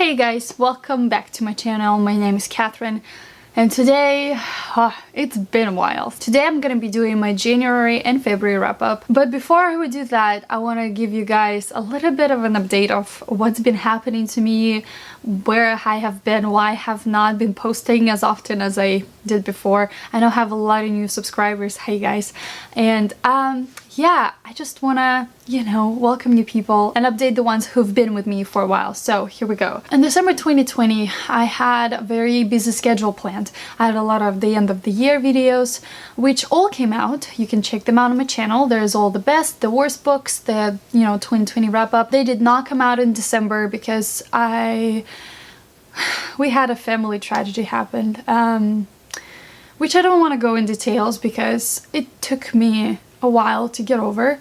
Hey guys, welcome back to my channel. My name is Catherine and today, it's been a while. Today I'm gonna be doing my January and February wrap-up. But before we do that, I want to give you guys a little bit of an update of what's been happening to me, where I have been, why I have not been posting as often as I did before. I know I have a lot of new subscribers, hey guys. And yeah, I just wanna, welcome new people and update the ones who've been with me for a while. So here we go. In December 2020, I had a very busy schedule planned. I had a lot of the end of the year videos, which all came out. You can check them out on my channel. There's all the best, the worst books, the, 2020 wrap up. They did not come out in December because we had a family tragedy happen, which I don't want to go in details because it took me a while to get over.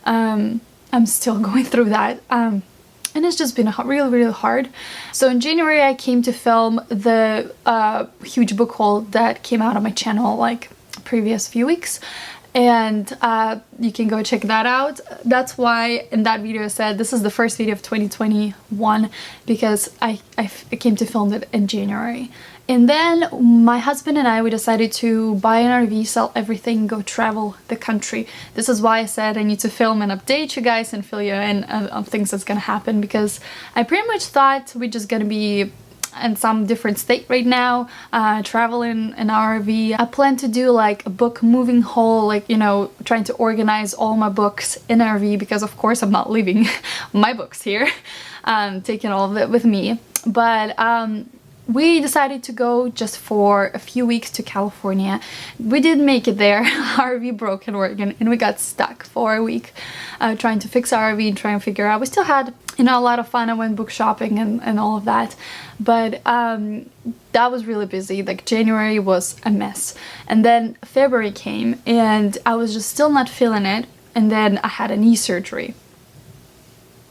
I'm still going through that, and it's just been really hard. So in January I came to film the huge book haul that came out on my channel like previous few weeks, and you can go check that out. That's why in that video I said this is the first video of 2021 because I came to film it in January. And then my husband and I, we decided to buy an RV, sell everything, go travel the country. This is why I said I need to film and update you guys and fill you in on things that's gonna happen, because I pretty much thought we're just gonna be in some different state right now, traveling in our RV. I plan to do like a book moving haul, like, trying to organize all my books in RV, because of course I'm not leaving my books here, taking all of it with me. But we decided to go just for a few weeks to California. We did make it there. Our RV broke in Oregon and we got stuck for a week trying to fix our RV and trying to figure out. We still had, a lot of fun. I went book shopping and all of that. But that was really busy. Like January was a mess. And then February came and I was just still not feeling it. And then I had a knee surgery.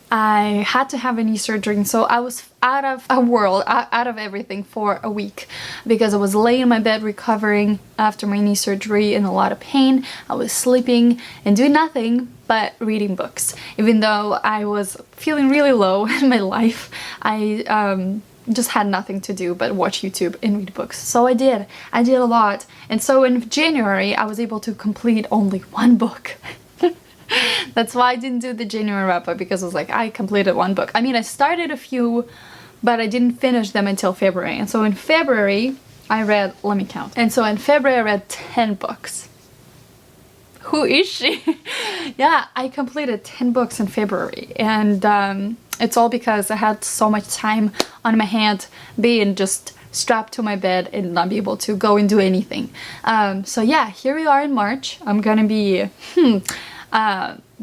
I had to have a knee surgery, and so I was out of a world, out of everything for a week because I was laying in my bed recovering after my knee surgery in a lot of pain. I was sleeping and doing nothing but reading books. Even though I was feeling really low in my life, I just had nothing to do but watch YouTube and read books. So I did a lot. And so in January I was able to complete only one book. That's why I didn't do the January wrap-up, because I was like, I completed one book. I mean, I started a few, but I didn't finish them until February. And so in February, I read, let me count. And so in February, I read 10 books. Who is she? Yeah, I completed 10 books in February. And it's all because I had so much time on my hand being just strapped to my bed and not be able to go and do anything. So yeah, here we are in March. I'm gonna be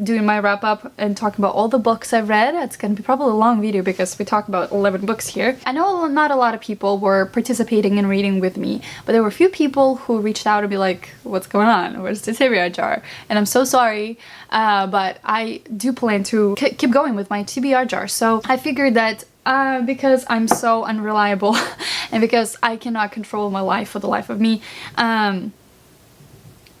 doing my wrap-up and talking about all the books I've read. It's gonna be probably a long video because we talk about 11 books here. I know not a lot of people were participating in reading with me, but there were a few people who reached out to be like, what's going on? Where's the TBR jar? And I'm so sorry, but I do plan to keep going with my TBR jar. So I figured that because I'm so unreliable and because I cannot control my life for the life of me,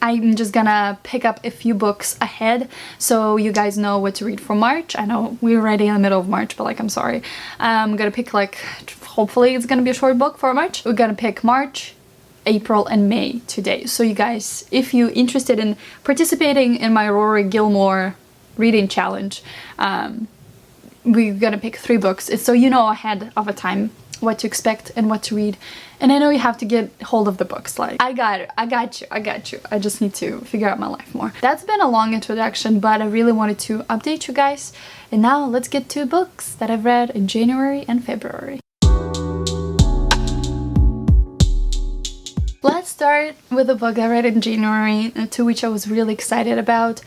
I'm just gonna pick up a few books ahead so you guys know what to read for March. I know we're already in the middle of March, but like, I'm sorry. I'm gonna pick hopefully it's gonna be a short book for March. We're gonna pick March, April and May today. So you guys, if you're interested in participating in my Rory Gilmore reading challenge, we're gonna pick 3 books. So you know ahead of a time what to expect and what to read. And I know you have to get hold of the books. Like, I got you. I just need to figure out my life more. That's been a long introduction, but I really wanted to update you guys. And now let's get to books that I've read in January and February. Let's start with a book I read in January, to which I was really excited about.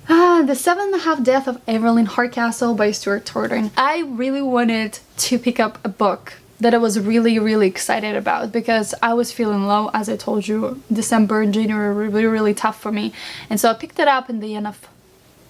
The 7.5 Deaths of Evelyn Hardcastle by Stuart Torton. I really wanted to pick up a book that I was really excited about because I was feeling low. As I told you, December and January were really tough for me. And so I picked it up in the end of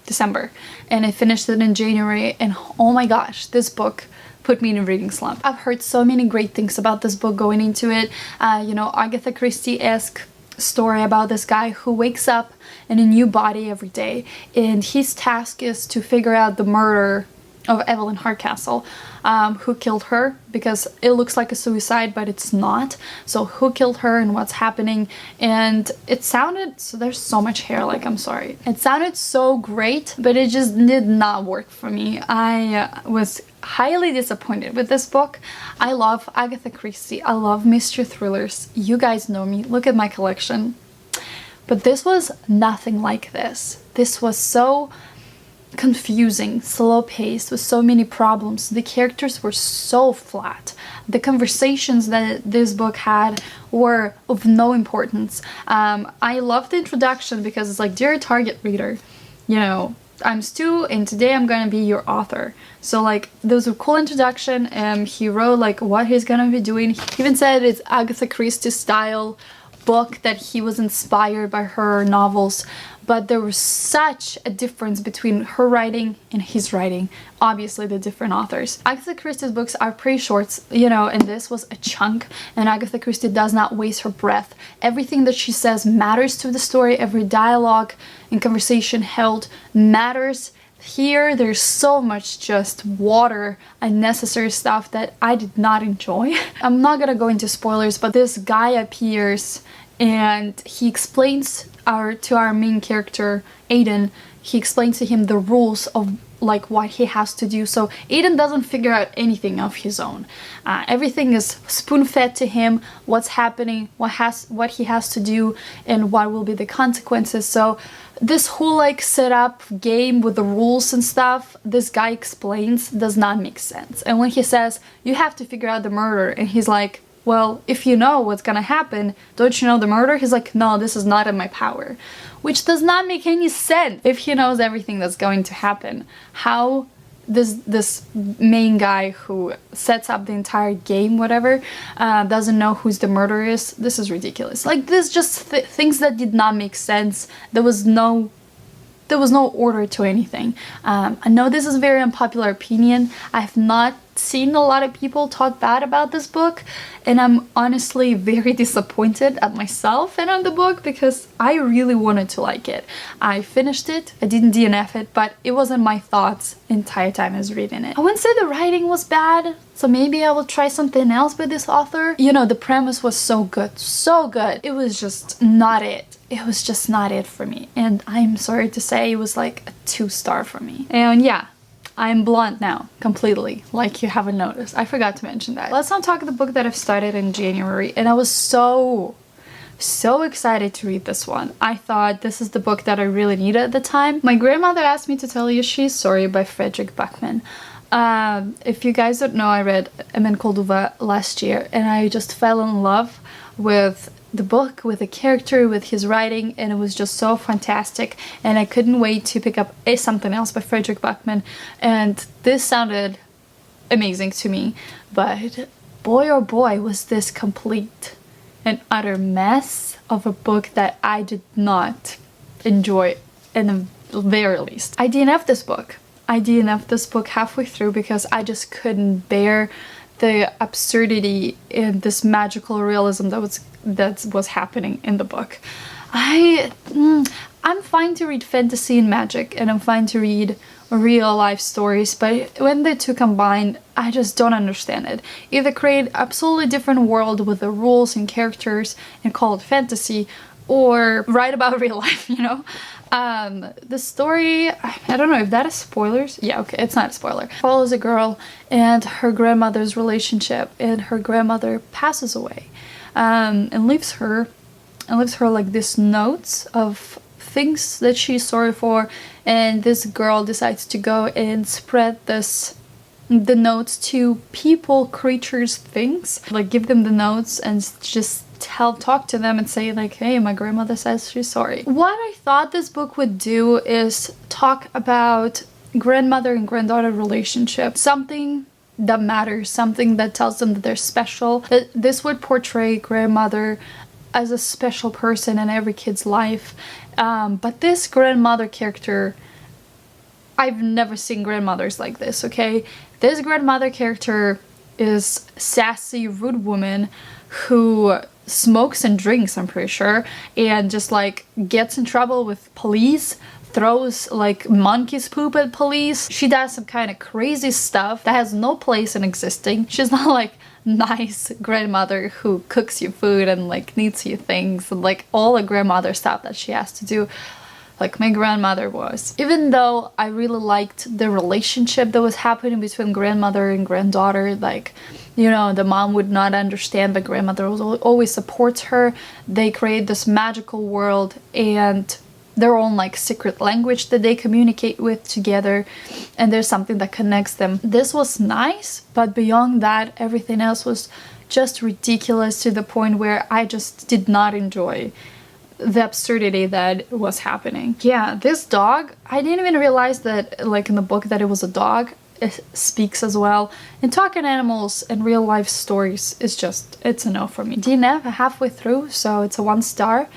December and I finished it in January, and oh my gosh, this book put me in a reading slump. I've heard so many great things about this book going into it. Agatha Christie-esque story about this guy who wakes up in a new body every day, and his task is to figure out the murder of Evelyn Hardcastle. who killed her, because it looks like a suicide but it's not. So who killed her and what's happening. And it sounded, so there's so much hair, like, I'm sorry, it sounded so great, but it just did not work for me. I was highly disappointed with this book. I love Agatha Christie, I love mystery thrillers, you guys know me, look at my collection. But this was nothing like this. This was so confusing, slow-paced, with so many problems. The characters were so flat. The conversations that this book had were of no importance. I love the introduction because it's like, dear target reader, you know, I'm Stu and today I'm gonna be your author. So like, there was a cool introduction, and he wrote like what he's gonna be doing. He even said it's Agatha Christie style book, that he was inspired by her novels, but there was such a difference between her writing and his writing. Obviously the different authors. Agatha Christie's books are pretty short, you know, and this was a chunk, and Agatha Christie does not waste her breath. Everything that she says matters to the story, every dialogue and conversation held matters. Here there's so much just water, unnecessary stuff that I did not enjoy. I'm not gonna go into spoilers, but this guy appears and he explains to our main character Aiden, he explains to him the rules of like what he has to do. So Aiden doesn't figure out anything of his own. Everything is spoon-fed to him, what's happening, what he has to do, and what will be the consequences. So this whole like setup game with the rules and stuff, this guy explains, does not make sense. And when he says you have to figure out the murder, and he's like, well, if you know what's gonna happen, don't you know the murder? He's like, no, this is not in my power. Which does not make any sense. If he knows everything that's going to happen, how this main guy who sets up the entire game, whatever, doesn't know who's the murderer is? This is ridiculous. Like, this just things that did not make sense. There was no order to anything. I know this is a very unpopular opinion. I have not seen a lot of people talk bad about this book, and I'm honestly very disappointed at myself and on the book, because I really wanted to like it. I finished it, I didn't DNF it, but it wasn't my thoughts the entire time I was reading it. I wouldn't say the writing was bad, so maybe I will try something else with this author. You know, the premise was so good, so good. It was just not it. It was just not it for me, and I'm sorry to say it was like a 2-star for me. And yeah, I'm blonde now, completely, like you haven't noticed. I forgot to mention that. Let's not talk the book that I've started in January, and I was so excited to read this one. I thought this is the book that I really needed at the time. My grandmother asked me to tell you She's Sorry by Frederick Backman. If you guys don't know, I read Emin Kolduva last year, and I just fell in love with the book, with the character, with his writing, and it was just so fantastic, and I couldn't wait to pick up something else by Frederick Backman, and this sounded amazing to me. But boy oh boy, was this complete and utter mess of a book that I did not enjoy in the very least. I DNF'd this book. I DNF'd this book halfway through because I just couldn't bear the absurdity and this magical realism that was happening in the book. I'm fine to read fantasy and magic, and I'm fine to read real life stories, but when the two combine, I just don't understand it. Either create absolutely different world with the rules and characters and call it fantasy, or write about real life, you know? The story, I don't know if that is spoilers. Yeah, okay, it's not a spoiler. Follows a girl and her grandmother's relationship, and her grandmother passes away, and leaves her like this notes of things that she's sorry for, and this girl decides to go and spread the notes to people, creatures, things, like give them the notes and just talk to them and say like, hey, my grandmother says she's sorry. What I thought this book would do is talk about grandmother and granddaughter relationship, something that matters, something that tells them that they're special, that this would portray grandmother as a special person in every kid's life. But this grandmother character, I've never seen grandmothers like this, okay? This grandmother character is sassy, rude woman who smokes and drinks, I'm pretty sure, and just like gets in trouble with police throws like monkey's poop at police. She does some kind of crazy stuff that has no place in existing. She's not like nice grandmother who cooks you food and like knits you things and like all the grandmother stuff that she has to do like my grandmother was. Even though I really liked the relationship that was happening between grandmother and granddaughter, like, you know, the mom would not understand but grandmother always supports her. They create this magical world and their own like secret language that they communicate with together, and there's something that connects them. This was nice, but beyond that everything else was just ridiculous to the point where I just did not enjoy the absurdity that was happening. Yeah, this dog, I didn't even realize that like in the book that it was a dog. It speaks as well. And talking animals and real life stories is just, it's a no for me. DNF halfway through, so it's a 1 star.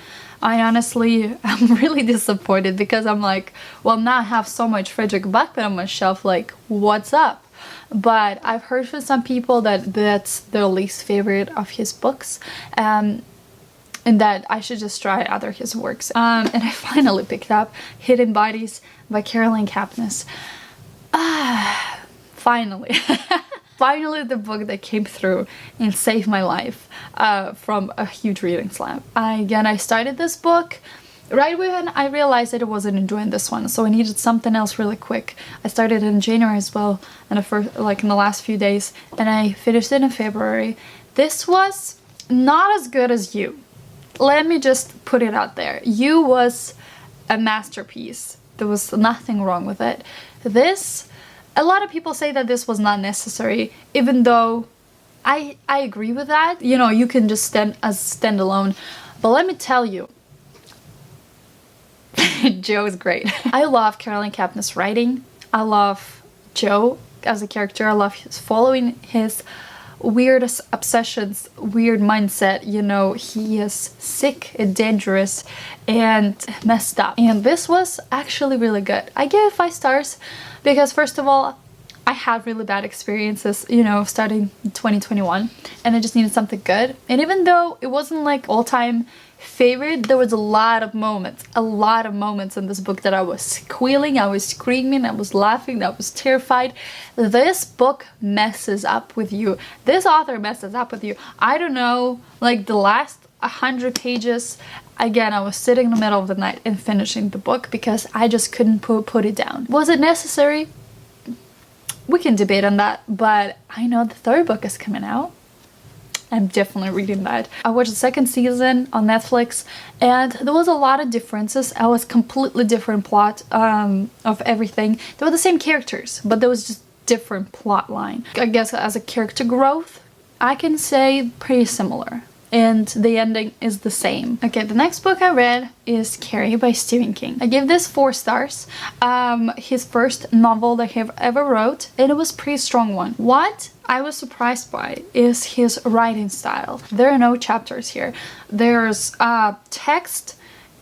I honestly am really disappointed because I'm like, well, now I have so much Frederick Backman on my shelf, like, what's up? But I've heard from some people that that's their least favorite of his books, and that I should just try other his works. And I finally picked up Hidden Bodies by Caroline Kepnes. Finally. Finally the book that came through and saved my life from a huge reading slump. I started this book right when I realized that I wasn't enjoying this one, so I needed something else really quick. I started in January as well, and in the last few days, and I finished it in February. This was not as good as You. Let me just put it out there. You was a masterpiece. There was nothing wrong with it. This, a lot of people say that this was not necessary, even though I agree with that. You know, you can just stand alone. But let me tell you, Joe is great. I love Caroline Kepnes' writing. I love Joe as a character. I love following his weird obsessions, weird mindset. You know, he is sick and dangerous and messed up. And this was actually really good. I give it 5 stars because, first of all, I had really bad experiences, you know, starting in 2021, and I just needed something good. And even though it wasn't like all-time favorite, there was a lot of moments in this book that I was squealing, I was screaming, I was laughing, I was terrified. This book messes up with you. This author messes up with you. I don't know, like the last 100 pages, again, I was sitting in the middle of the night and finishing the book because I just couldn't put it down. Was it necessary? We can debate on that, but I know the 3rd book is coming out. I'm definitely reading that. I watched the 2nd season on Netflix, and there was a lot of differences. It was completely different plot of everything. They were the same characters, but there was just different plot line. I guess as a character growth, I can say pretty similar. And the ending is the same. Okay, the next book I read is Carrie by Stephen King. I give this 4 stars. His first novel that he ever wrote, and it was a pretty strong one. What I was surprised by is his writing style. There are no chapters here. There's text,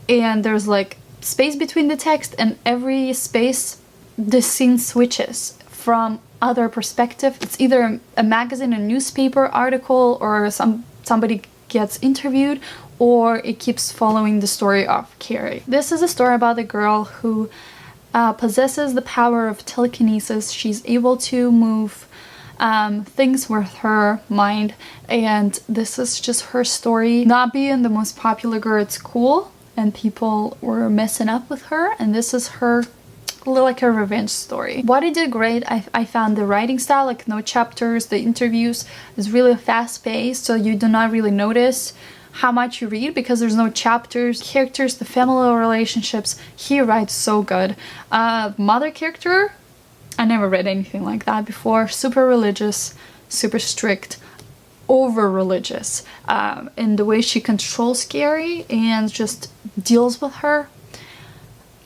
and there's like space between the text, and every space the scene switches from other perspective. It's either a magazine, a newspaper article, or somebody gets interviewed, or it keeps following the story of Carrie. This is a story about a girl who possesses the power of telekinesis. She's able to move things with her mind, and this is just her story. Not being the most popular girl at school, and people were messing up with her, and this is her like a revenge story. What it did great, I found the writing style, like no chapters, the interviews is really fast paced, so you do not really notice how much you read because there's no chapters. Characters, the family relationships, he writes so good. Mother character, I never read anything like that before. Super religious, super strict, over religious, and the way she controls Carrie and just deals with her,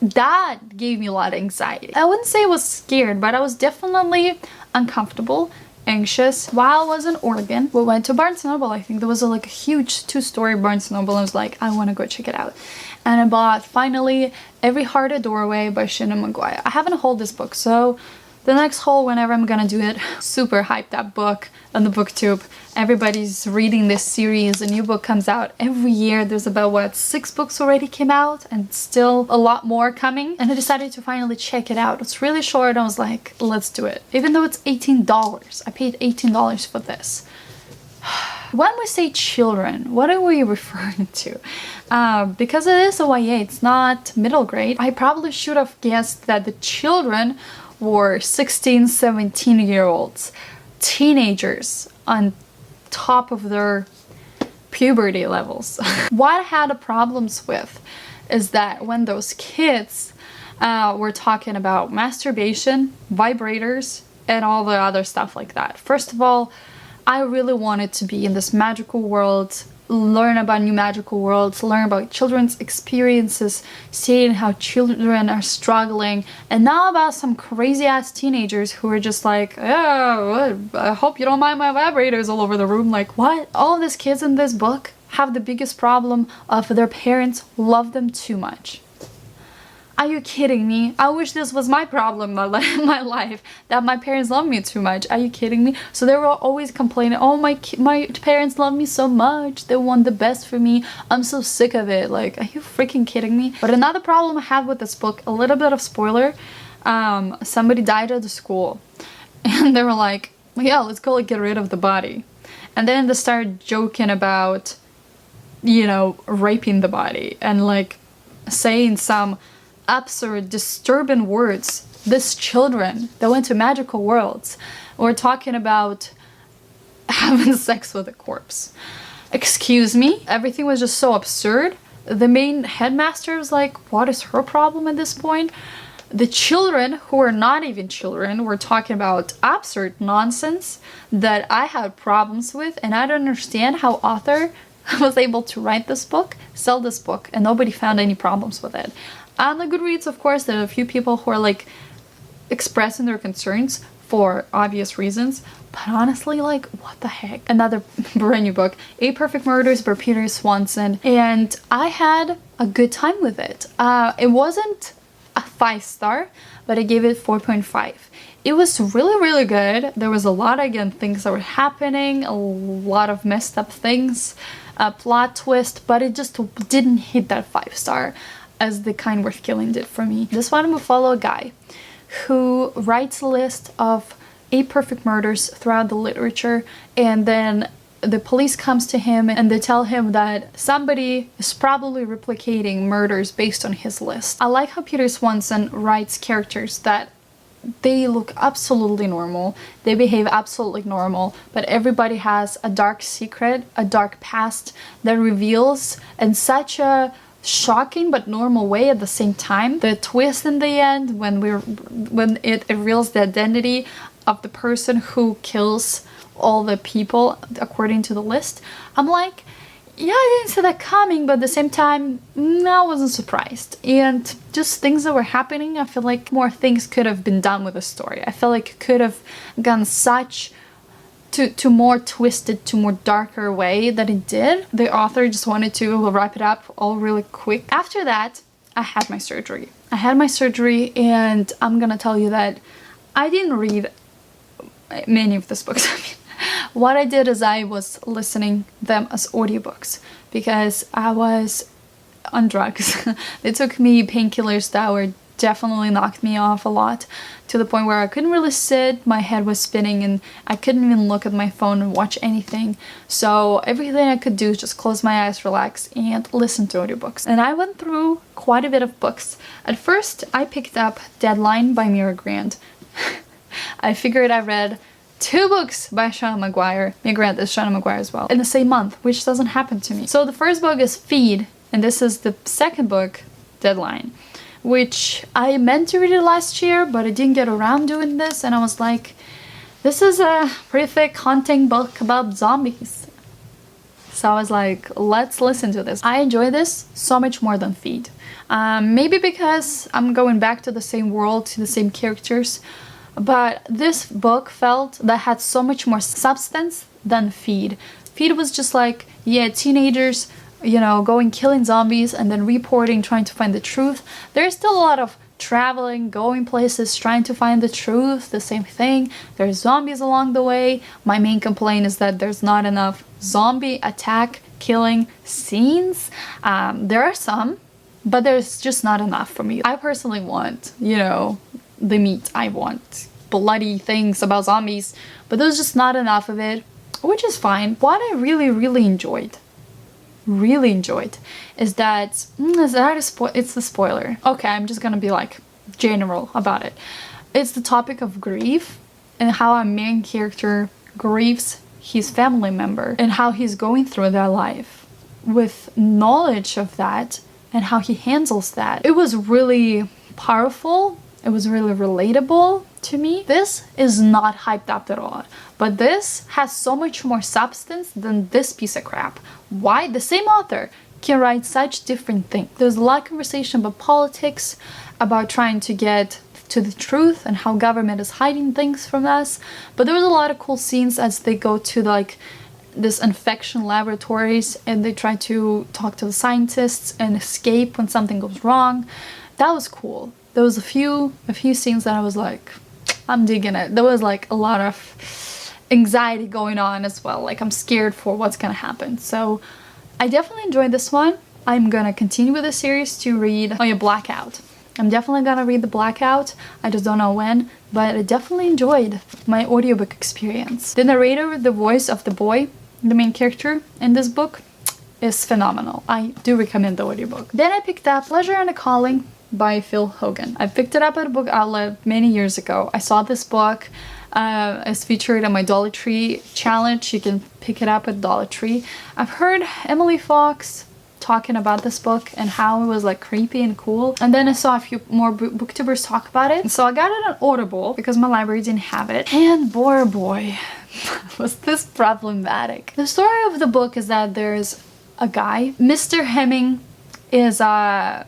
that gave me a lot of anxiety. I wouldn't say I was scared, but I was definitely uncomfortable, anxious. While I was in Oregon, we went to Barnes & Noble. I think there was a huge 2-story Barnes & Noble. I was like, I want to go check it out. And I bought, finally, Every Heart a Doorway by Shannon Maguire. I haven't held this book, so the next haul, whenever I'm gonna do it. Super hyped up book on the booktube. Everybody's reading this series. A new book comes out every year. There's about, what, 6 books already came out and still a lot more coming. And I decided to finally check it out. It's really short. I was like, let's do it. Even though it's $18. I paid $18 for this. When we say children, what are we referring to? Because it is a YA, it's not middle grade. I probably should have guessed that the children were 16, 17-year-olds, teenagers on top of their puberty levels. What I had problems with is that when those kids were talking about masturbation, vibrators, and all the other stuff like that. First of all, I really wanted to be in this magical world, learn about new magical worlds, learn about children's experiences, seeing how children are struggling, and not about some crazy ass teenagers who are just like, oh, I hope you don't mind my vibrators all over the room. Like, what? All of these kids in this book have the biggest problem of their parents love them too much. Are you kidding me? I wish this was my problem in my life, that my parents love me too much. Are you kidding me? So they were always complaining, oh, my parents love me so much. They want the best for me. I'm so sick of it. Like, are you freaking kidding me? But another problem I had with this book, a little bit of spoiler, somebody died at the school. And they were like, yeah, let's go like, get rid of the body. And then they started joking about, you know, raping the body and like saying some absurd, disturbing words. These children that went to magical worlds were talking about having sex with a corpse. Excuse me? Everything was just so absurd. The main headmaster was like, what is her problem at this point? The children, who are not even children, were talking about absurd nonsense that I had problems with, and I don't understand how author was able to write this book, sell this book, and nobody found any problems with it. On the Goodreads, of course, there are a few people who are like expressing their concerns for obvious reasons, but honestly, like, what the heck? Another brand new book, 8 Perfect Murders by Peter Swanson, and I had a good time with it. It wasn't a 5-star, but I gave it 4.5. It was really, really good. There was a lot, again, things that were happening, a lot of messed up things, a plot twist, but it just didn't hit that 5-star. As The Kind Worth Killing did for me. This one will follow a guy who writes a list of 8 perfect murders throughout the literature, and then the police comes to him and they tell him that somebody is probably replicating murders based on his list. I like how Peter Swanson writes characters that they look absolutely normal, they behave absolutely normal, but everybody has a dark secret, a dark past that reveals in such a shocking but normal way at the same time. The twist in the end when it reveals the identity of the person who kills all the people according to the list, I'm like, yeah, I didn't see that coming, but at the same time, I wasn't surprised. And just things that were happening, I feel like more things could have been done with the story. I feel like it could have gone such to more twisted, to more darker way that it did. The author just wanted to wrap it up all really quick. After that, I had my surgery. And I'm gonna tell you that I didn't read many of these books. I mean, what I did is I was listening them as audiobooks because I was on drugs. They took me painkillers that were definitely knocked me off a lot, to the point where I couldn't really sit, my head was spinning, and I couldn't even look at my phone and watch anything. So everything I could do is just close my eyes, relax, and listen to audiobooks. And I went through quite a bit of books. At first, I picked up Deadline by Mira Grant. I figured I read 2 books by Sean Maguire. Mira Grant is Sean Maguire as well, in the same month, which doesn't happen to me. So the first book is Feed, and this is the second book, Deadline, which I meant to read it last year, but I didn't get around doing this, and I was like, this is a pretty thick haunting book about zombies. So I was like, let's listen to this. I enjoy this so much more than Feed. Maybe because I'm going back to the same world, to the same characters, but this book felt that had so much more substance than Feed. Feed was just like, yeah, teenagers, you know, going killing zombies and then reporting, trying to find the truth. There's still a lot of traveling, going places, trying to find the truth, the same thing. There's zombies along the way. My main complaint is that there's not enough zombie attack killing scenes. There are some, but there's just not enough for me. I personally want, you know, the meat. I want bloody things about zombies, but there's just not enough of it, which is fine. What I really enjoyed is that it's the spoiler. Okay, I'm just gonna be like general about it. It's the topic of grief and how our main character grieves his family member and how he's going through their life with knowledge of that and how he handles that. It was really powerful. It was really relatable to me. This is not hyped up at all, but this has so much more substance than this piece of crap. Why? The same author can write such different things. There's a lot of conversation about politics, about trying to get to the truth and how government is hiding things from us, but there was a lot of cool scenes as they go to like this infection laboratories and they try to talk to the scientists and escape when something goes wrong. That was cool. There was a few scenes that I was like, I'm digging it. There was like a lot of anxiety going on as well. Like I'm scared for what's gonna happen. So I definitely enjoyed this one. I'm gonna continue with the series to read Blackout. I'm definitely gonna read the Blackout. I just don't know when, but I definitely enjoyed my audiobook experience. The narrator, the voice of the boy, the main character in this book, is phenomenal. I do recommend the audiobook. Then I picked up Pleasure and a Calling by Phil Hogan. I picked it up at a book outlet many years ago. I saw this book as featured on my Dollar Tree challenge. You can pick it up at Dollar Tree. I've heard Emily Fox talking about this book and how it was like creepy and cool, and then I saw a few more booktubers talk about it, so I got it on Audible because my library didn't have it, and boy was this problematic. The story of the book is that there's a guy, Mr. Hemming is a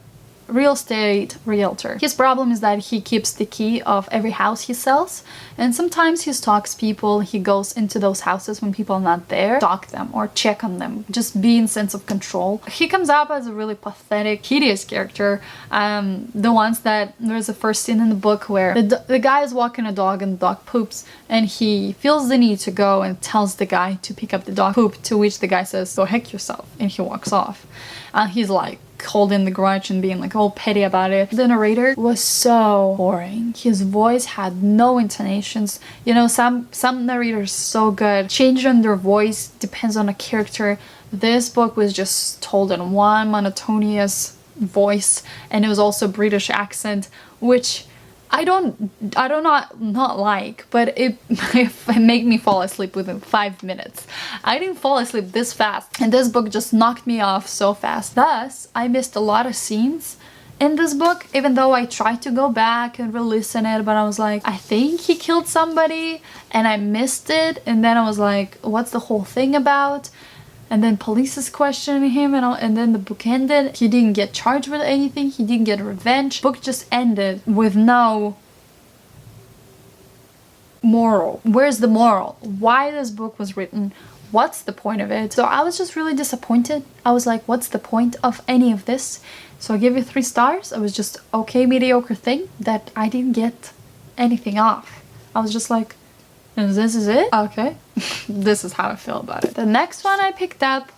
real estate realtor. His problem is that he keeps the key of every house he sells, and sometimes he stalks people. He goes into those houses when people are not there, stalk them or check on them, just be in sense of control. He comes up as a really pathetic, hideous character. The ones that there's a first scene in the book where the guy is walking a dog and the dog poops, and he feels the need to go and tells the guy to pick up the dog poop, to which the guy says, "Go heck yourself," and he walks off. He's like holding the grudge and being like all petty about it. The narrator was so boring. His voice had no intonations. You know, some narrators so good. Changing their voice depends on a character. This book was just told in one monotonous voice, and it was also British accent, which I don't not like, but it made me fall asleep within 5 minutes. I didn't fall asleep this fast, and this book just knocked me off so fast. Thus, I missed a lot of scenes in this book, even though I tried to go back and re-listen it, but I was like, I think he killed somebody, and I missed it, and then I was like, what's the whole thing about? And then police is questioning him, and then the book ended. He didn't get charged with anything. He didn't get revenge. Book just ended with no moral. Where's the moral? Why this book was written? What's the point of it? So I was just really disappointed. I was like, what's the point of any of this? So I give it 3 stars. It was just okay, mediocre thing that I didn't get anything off. I was just like, this is it? Okay. This is how I feel about it. The next one I picked up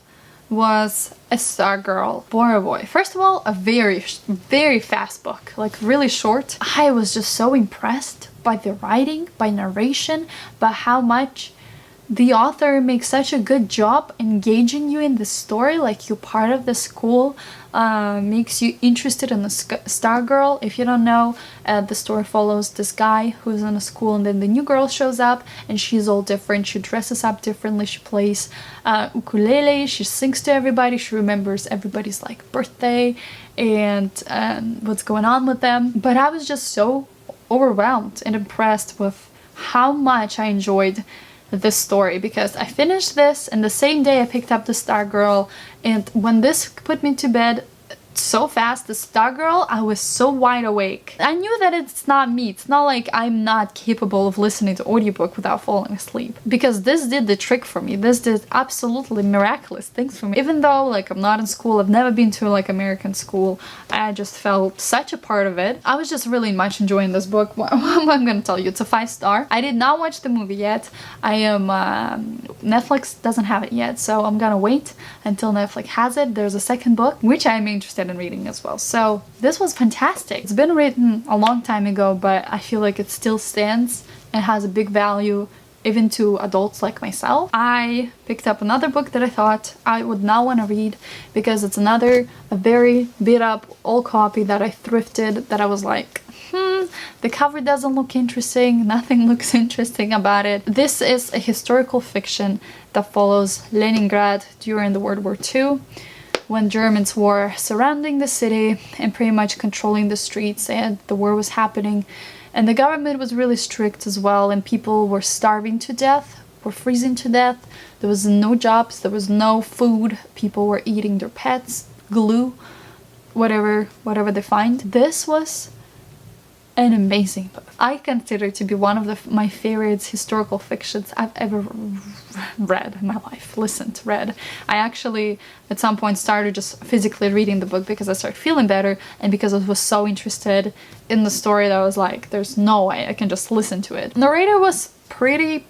was a Stargirl. Boy. First of all, a very fast book, like really short. I was just so impressed by the writing, by narration, by how much the author makes such a good job engaging you in the story, like you're part of the school, makes you interested in the Stargirl. If you don't know, the story follows this guy who's in a school, and then the new girl shows up and she's all different. She dresses up differently, she plays ukulele, she sings to everybody, she remembers everybody's like birthday and what's going on with them. But I was just so overwhelmed and impressed with how much I enjoyed this story, because I finished this and the same day I picked up the Stargirl, and when this put me to bed so fast. The Stargirl, I was so wide awake. I knew that it's not me. It's not like I'm not capable of listening to audiobook without falling asleep, because this did the trick for me. This did absolutely miraculous things for me. Even though like I'm not in school, I've never been to like American school, I just felt such a part of it. I was just really much enjoying this book. I'm gonna tell you, it's a 5-star. I did not watch the movie yet. I am Netflix doesn't have it yet, so I'm gonna wait until Netflix has it. There's a second book which I'm interested in reading as well. So this was fantastic. It's been written a long time ago, but I feel like it still stands and has a big value even to adults like myself. I picked up another book that I thought I would not want to read because it's a very beat up old copy that I thrifted, that I was like, the cover doesn't look interesting, nothing looks interesting about it. This is a historical fiction that follows Leningrad during the World War II, when Germans were surrounding the city and pretty much controlling the streets, and the war was happening. And the government was really strict as well, and people were starving to death, were freezing to death. There was no jobs, there was no food. People were eating their pets, glue, whatever they find. This was an amazing book. I consider it to be one of my favorite historical fictions I've ever read in my life. Read. I actually at some point started just physically reading the book because I started feeling better, and because I was so interested in the story that I was like, there's no way I can just listen to it. Narrator was pretty...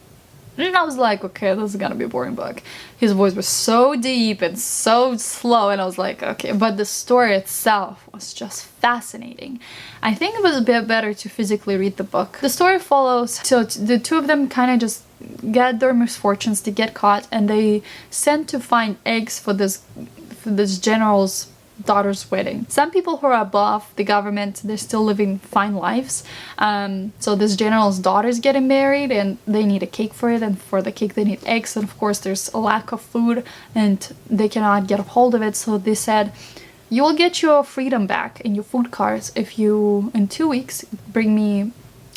I was like, okay, this is gonna be a boring book. His voice was so deep and so slow, and I was like, okay, but the story itself was just fascinating. I think it was a bit better to physically read the book. The story follows, so the two of them kind of just get their misfortunes, they get caught, and they sent to find eggs for this general's daughter's wedding. Some people who are above the government, they're still living fine lives. So this general's daughter is getting married, and they need a cake for it, and for the cake they need eggs, and of course there's a lack of food and they cannot get a hold of it. So they said, you will get your freedom back in your food cards if you in 2 weeks bring me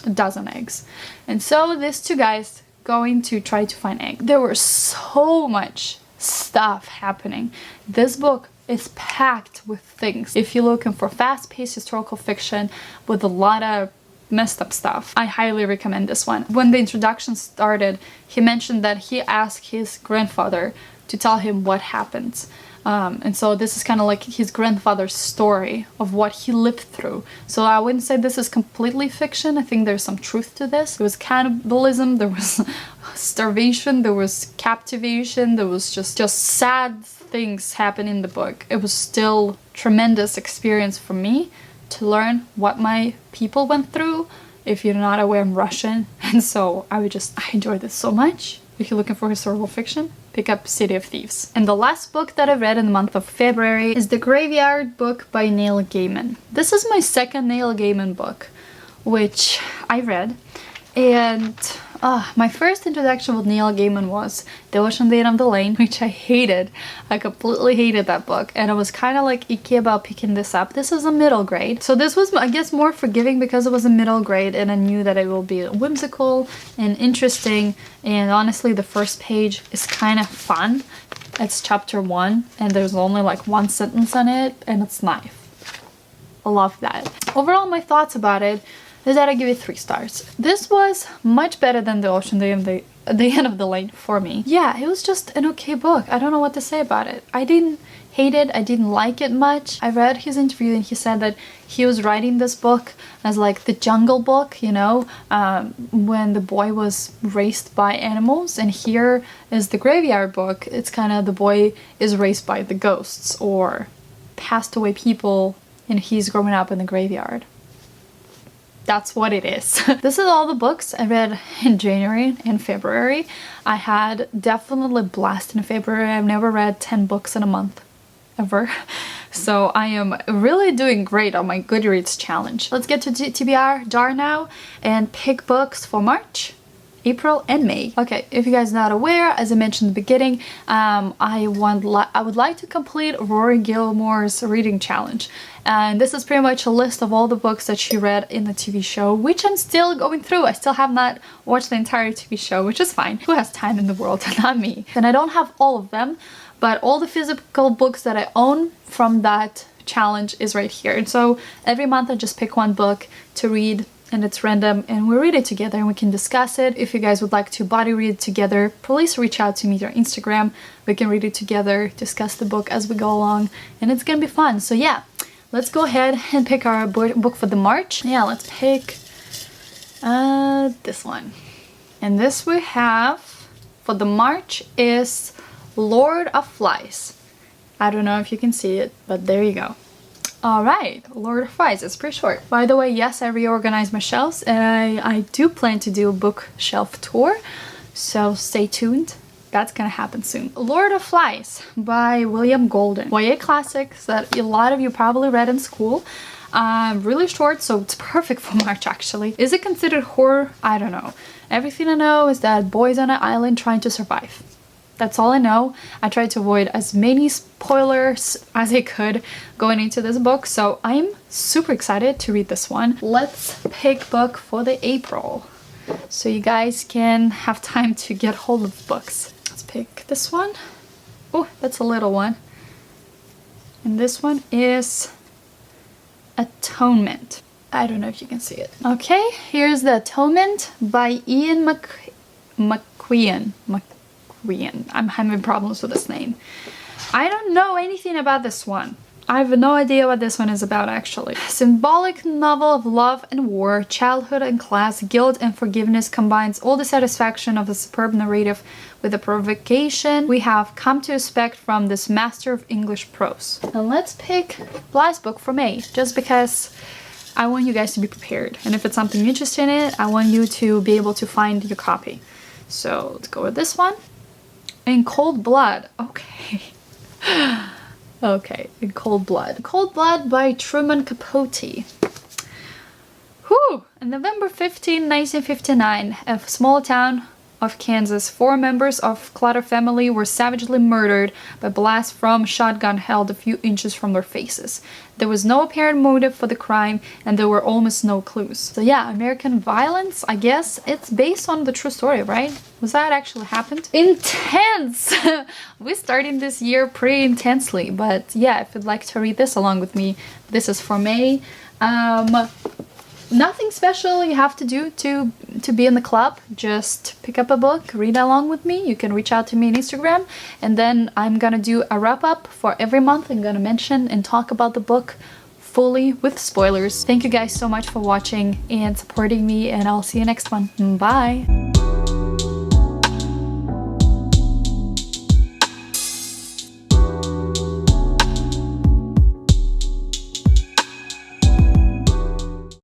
a dozen eggs. And so these two guys going to try to find eggs. There was so much stuff happening. This book is packed with things. If you're looking for fast-paced historical fiction with a lot of messed up stuff, I highly recommend this one. When the introduction started, he mentioned that he asked his grandfather to tell him what happened. And so this is kind of like his grandfather's story of what he lived through. So I wouldn't say this is completely fiction. I think there's some truth to this. There was cannibalism, there was starvation, there was captivation, there was just sad things happen in the book. It was still tremendous experience for me to learn what my people went through. If you're not aware, I'm Russian, and so I enjoyed this so much. If you're looking for historical fiction, pick up City of Thieves. And the last book that I read in the month of February is The Graveyard book by Neil Gaiman. This is my second Neil Gaiman book, which I read, and my first introduction with Neil Gaiman was The Ocean, the End of the Lane, which I hated. I completely hated that book, and I was kind of like icky about picking this up. This is a middle grade, so this was, I guess, more forgiving because it was a middle grade, and I knew that it will be whimsical and interesting, and honestly the first page is kind of fun. It's chapter 1, and there's only like one sentence on it, and it's knife. I love that. Overall, my thoughts about it is that I give it 3 stars. This was much better than The Ocean, the End of the Lane for me. Yeah, it was just an okay book. I don't know what to say about it. I didn't hate it, I didn't like it much. I read his interview and he said that he was writing this book as like the jungle book, you know, when the boy was raised by animals, and here is the graveyard book. It's kind of the boy is raised by the ghosts or passed away people, and he's growing up in the graveyard. That's what it is. This is all the books I read in January and February. I had definitely a blast in February. I've never read 10 books in a month, ever. So I am really doing great on my Goodreads challenge. Let's get to TBR now and pick books for March, April, and May. Okay, if you guys are not aware, as I mentioned in the beginning, I would like to complete Rory Gilmore's reading challenge. And this is pretty much a list of all the books that she read in the TV show, which I'm still going through. I still have not watched the entire TV show, which is fine. Who has time in the world? Not me. And I don't have all of them, but all the physical books that I own from that challenge is right here. And so every month I just pick one book to read, and it's random, and we read it together and we can discuss it. If you guys would like to buddy read together, please reach out to me through Instagram. We can read it together, discuss the book as we go along, and it's gonna be fun. So yeah, let's go ahead and pick our book for the March. Yeah, let's pick this one. And this we have for the March is Lord of Flies. I don't know if you can see it, but there you go. Alright, Lord of Flies, it's pretty short. By the way, yes, I reorganized my shelves, and I do plan to do a bookshelf tour, so stay tuned. That's gonna happen soon. Lord of Flies by William Golden. YA classics that a lot of you probably read in school. Really short, so it's perfect for March actually. Is it considered horror? I don't know. Everything I know is that boys on an island trying to survive. That's all I know. I tried to avoid as many spoilers as I could going into this book, so I'm super excited to read this one. Let's pick book for the April, so you guys can have time to get hold of books. Let's pick this one. Oh, that's a little one. And this one is Atonement. I don't know if you can see it. Okay, here's the Atonement by Ian McQueen. I'm having problems with this name. I don't know anything about this one. I have no idea what this one is about actually. Symbolic novel of love and war, childhood and class, guilt and forgiveness combines all the satisfaction of a superb narrative with the provocation we have come to expect from this master of English prose. And let's pick Bly's book for May, just because I want you guys to be prepared. And if it's something you're interested in it, I want you to be able to find your copy. So let's go with this one. In Cold Blood. Okay. Okay, In Cold Blood. Cold Blood by Truman Capote. Whew! On November 15, 1959, a small town of Kansas, 4 members of Clutter family were savagely murdered by blasts from shotgun held a few inches from their faces. There was no apparent motive for the crime, and there were almost no clues. So yeah, American violence, I guess. It's based on the true story, right? Was that actually happened? Intense! We're starting this year pretty intensely, but yeah, if you'd like to read this along with me, this is for May. Nothing special you have to do to be in the club. Just pick up a book, read along with me. You can reach out to me on Instagram, and then I'm gonna do a wrap-up for every month. I'm gonna mention and talk about the book fully with spoilers. Thank you guys so much for watching and supporting me, and I'll see you next one. Bye!